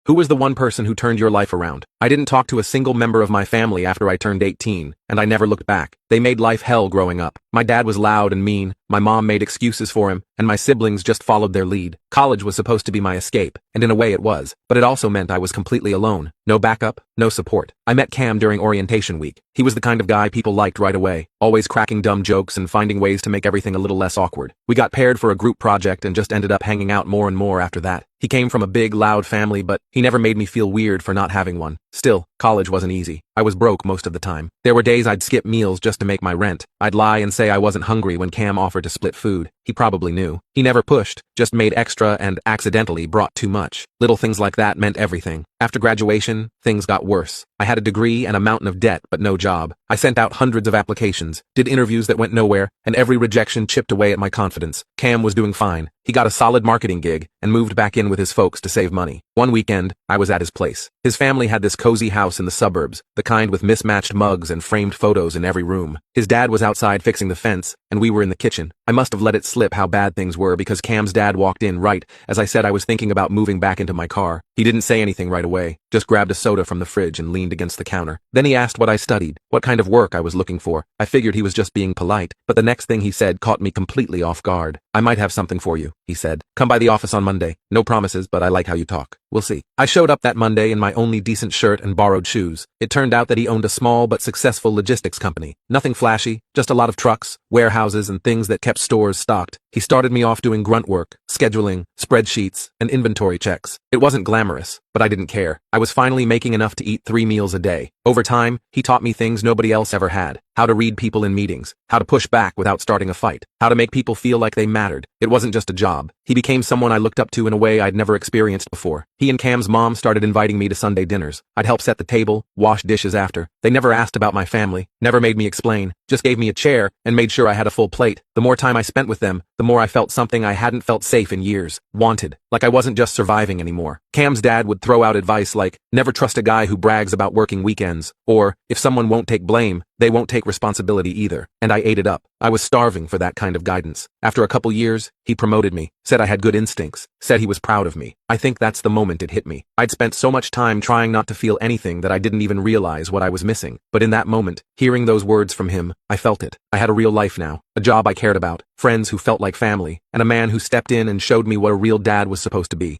Who was the one person who turned your life around? I didn't talk to a single member of my family after I turned 18, and I never looked back. They made life hell growing up. My dad was loud and mean, my mom made excuses for him, and my siblings just followed their lead. College was supposed to be my escape, and in a way it was, but it also meant I was completely alone. No backup, no support. I met Cam during orientation week. He was the kind of guy people liked right away, always cracking dumb jokes and finding ways to make everything a little less awkward. We got paired for a group project and just ended up hanging out more and more after that. He came from a big, loud family, but he never made me feel weird for not having one. Still, college wasn't easy. I was broke most of the time. There were days I'd skip meals just to make my rent. I'd lie and say I wasn't hungry when Cam offered to split food. He probably knew. He never pushed, just made extra and accidentally brought too much. Little things like that meant everything. After graduation, things got worse. I had a degree and a mountain of debt, but no job. I sent out hundreds of applications, did interviews that went nowhere, and every rejection chipped away at my confidence. Cam was doing fine. He got a solid marketing gig and moved back in with his folks to save money. One weekend, I was at his place. His family had this cozy house in the suburbs, the kind with mismatched mugs and framed photos in every room. His dad was outside fixing the fence, and we were in the kitchen. I must have let it slip how bad things were because Cam's dad walked in right as I said I was thinking about moving back into my car. He didn't say anything right away, just grabbed a soda from the fridge and leaned against the counter. Then he asked what I studied, what kind of work I was looking for. I figured he was just being polite, but the next thing he said caught me completely off guard. I might have something for you, he said. Come by the office on Monday. No promises, but I like how you talk. We'll see. I showed up that Monday in my only decent shirt and borrowed shoes. It turned out that he owned a small but successful logistics company. Nothing flashy, just a lot of trucks, warehouses, and things that kept stores stocked. He started me off doing grunt work, scheduling, spreadsheets, and inventory checks. It wasn't glamorous, but I didn't care. I was finally making enough to eat 3 meals a day. Over time, he taught me things nobody else ever had. How to read people in meetings, how to push back without starting a fight, how to make people feel like they mattered. It wasn't just a job. He became someone I looked up to in a way I'd never experienced before. He and Cam's mom started inviting me to Sunday dinners. I'd help set the table, wash dishes after. They never asked about my family, never made me explain, just gave me a chair and made sure I had a full plate. The more time I spent with them, the more I felt something I hadn't felt safe in years. Wanted. Like I wasn't just surviving anymore. Cam's dad would throw out advice like, never trust a guy who brags about working weekends, or, if someone won't take blame, they won't take responsibility either. And I ate it up. I was starving for that kind of guidance. After a couple years, he promoted me, said I had good instincts, said he was proud of me. I think that's the moment it hit me. I'd spent so much time trying not to feel anything that I didn't even realize what I was missing. But in that moment, hearing those words from him, I felt it. I had a real life now, a job I cared about, friends who felt like family, and a man who stepped in and showed me what a real dad was supposed to be.